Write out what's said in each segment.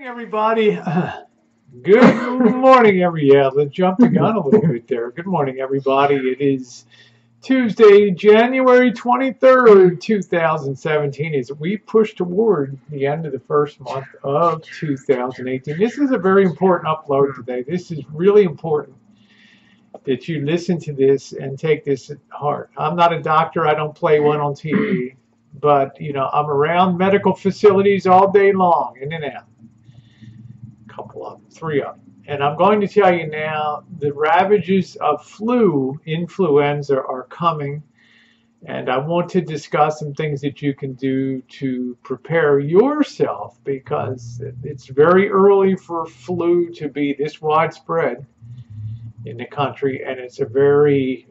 Everybody. Good morning, yeah, let's jump the gun a little bit there. Good morning, everybody. It is Tuesday, January 23rd, 2017, as we push toward the end of the first month of 2018. This is a very important upload today. This is really important that you listen to this and take this at heart. I'm not a doctor. I don't play one on TV. But, I'm around medical facilities all day long, in and out. Couple of them, three of them. And I'm going to tell you now, the ravages of influenza are coming. And I want to discuss some things that you can do to prepare yourself, because it's very early for flu to be this widespread in the country. And it's a very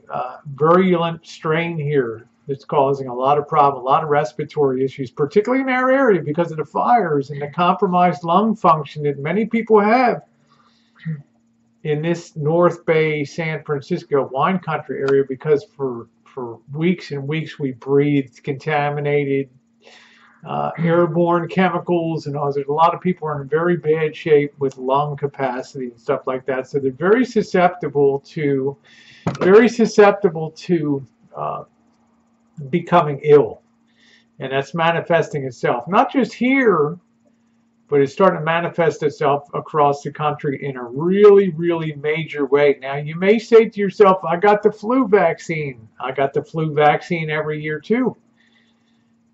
virulent strain here that's causing a lot of problems, a lot of respiratory issues, particularly in our area because of the fires and the compromised lung function that many people have in this North Bay, San Francisco wine country area, because for weeks and weeks we breathed contaminated airborne chemicals, and there's a lot of people are in very bad shape with lung capacity and stuff like that. So they're very susceptible to becoming ill, and that's manifesting itself not just here, but it's starting to manifest itself across the country in a really, really major way. Now, you may say to yourself, I got the flu vaccine. I got the flu vaccine every year too.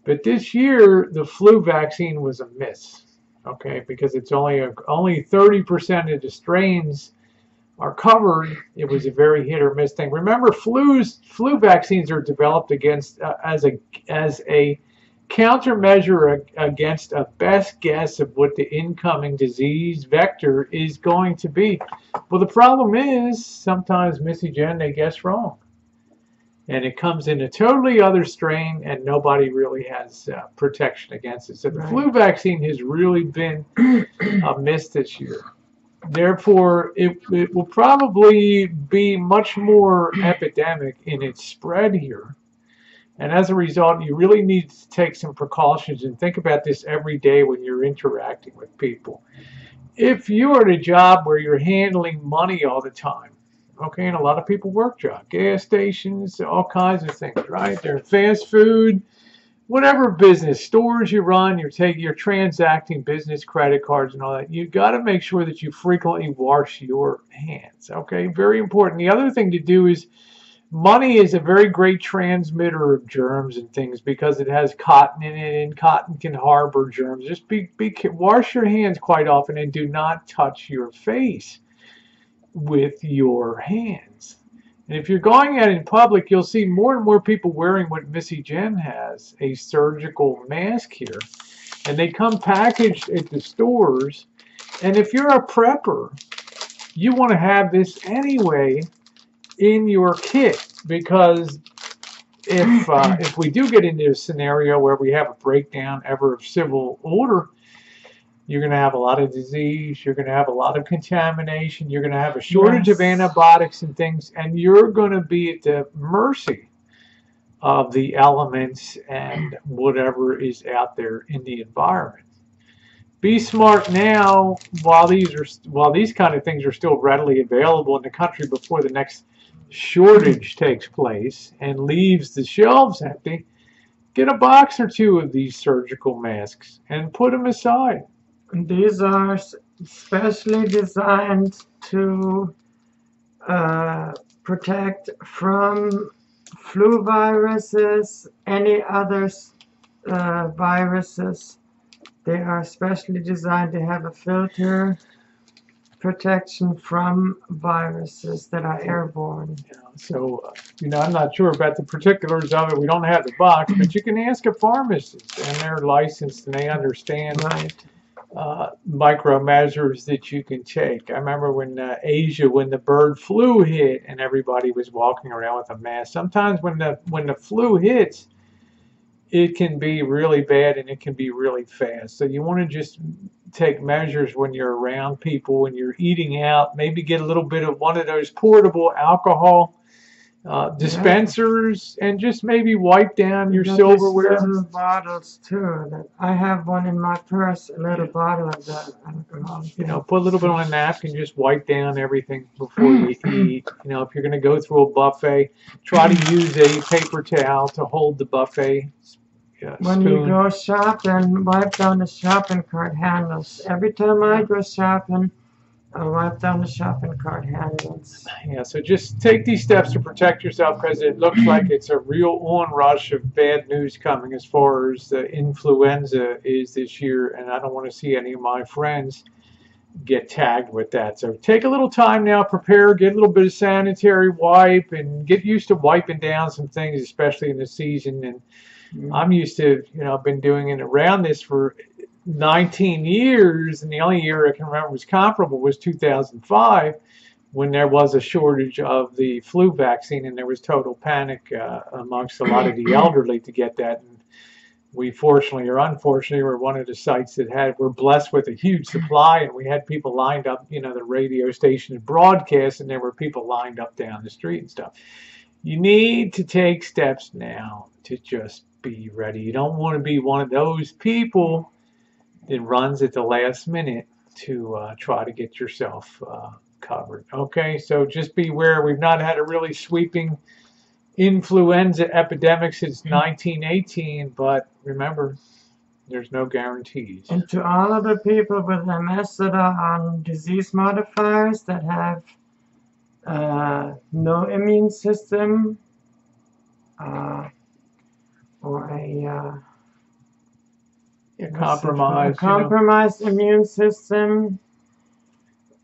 But this year, the flu vaccine was a miss, okay, because it's only 30% of the strains are covered. It was a very hit or miss thing. Remember, flu vaccines are developed against as a countermeasure against a best guess of what the incoming disease vector is going to be. Well, the problem is sometimes, Missy Jen, they guess wrong, and it comes in a totally other strain, and nobody really has protection against it. So the flu vaccine has really been a miss this year. Therefore, it will probably be much more epidemic in its spread here. And as a result, you really need to take some precautions and think about this every day when you're interacting with people. If you're at a job where you're handling money all the time, okay, and a lot of people work jobs, gas stations, all kinds of things, right? They're fast food, whatever business, stores you run, you're transacting business credit cards and all that. You got to make sure that you frequently wash your hands, okay? Very important. The other thing to do is, money is a very great transmitter of germs and things because it has cotton in it, and cotton can harbor germs. Just wash your hands quite often, and do not touch your face with your hands. And if you're going out in public, you'll see more and more people wearing what Missy Jen has, a surgical mask here. And they come packaged at the stores. And if you're a prepper, you want to have this anyway in your kit, because if we do get into a scenario where we have a breakdown ever of civil order, you're going to have a lot of disease, you're going to have a lot of contamination, you're going to have a shortage of antibiotics and things, and you're going to be at the mercy of the elements and whatever is out there in the environment. Be smart now while these kind of things are still readily available in the country before the next shortage takes place and leaves the shelves empty. Get a box or two of these surgical masks and put them aside. These are specially designed to protect from flu viruses, any other viruses. They are specially designed to have a filter protection from viruses that are airborne. So, I'm not sure about the particulars of it. We don't have the box, but you can ask a pharmacist, and they're licensed and they understand micro measures that you can take. I remember when Asia, when the bird flu hit, and everybody was walking around with a mask. Sometimes when the flu hits, it can be really bad and it can be really fast. So you want to just take measures when you're around people, when you're eating out. Maybe get a little bit of one of those portable alcohol dispensers, and just maybe wipe down your Got these silverware. little bottles too. That I have one in my purse, a little bottle of the alcohol. You know, put a little bit on a napkin, just wipe down everything before you eat. You know, if you're going to go through a buffet, try to use a paper towel to hold the buffet When you spoon. go shopping, wipe down the shopping cart handles. Every time I go shopping, I wipe down the shopping cart handles. Yeah, so just take these steps to protect yourself, because it looks like it's a real onrush of bad news coming as far as the influenza is this year, and I don't want to see any of my friends get tagged with that. So take a little time now, prepare, get a little bit of sanitary wipe, and get used to wiping down some things, especially in the season. And I'm used to, you know, I've been doing it around this for 19 years, and the only year I can remember was comparable was 2005, when there was a shortage of the flu vaccine, and there was total panic amongst a lot of the elderly to get that. And we fortunately or unfortunately were one of the sites that were blessed with a huge supply, and we had people lined up, you know, the radio stations broadcast, and there were people lined up down the street and stuff. You need to take steps now to just be ready. You don't want to be one of those people that runs at the last minute to try to get yourself covered. Okay, so just beware. We've not had a really sweeping influenza epidemic since 1918, but remember, there's no guarantees. And to all of the people with MS that are on disease modifiers that have no immune system or a compromised immune system,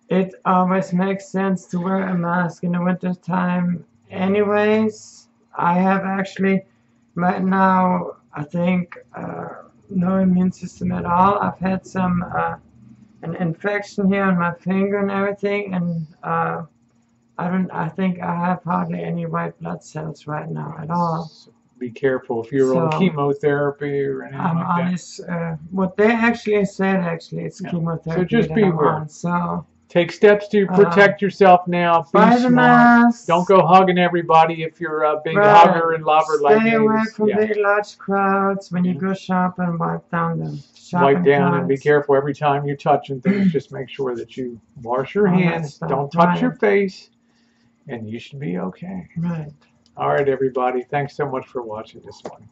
it always makes sense to wear a mask in the winter time anyways. I have actually right now, I think, no immune system at all. I've had some an infection here on my finger and everything, and I think I have hardly any white blood cells right now at all. Be careful if you're on chemotherapy or anything like that. What they actually said, it's chemotherapy. So just beware. So take steps to protect yourself now. Be buy the mask. Don't go hugging everybody if you're a big hugger and lover like me. Stay away from big large crowds. When you go shopping, wipe down the shopping Wipe down carts. And be careful every time you're touching things. Just make sure that you wash your hands. Don't touch your face, and you should be okay. Right. All right, everybody. Thanks so much for watching this one.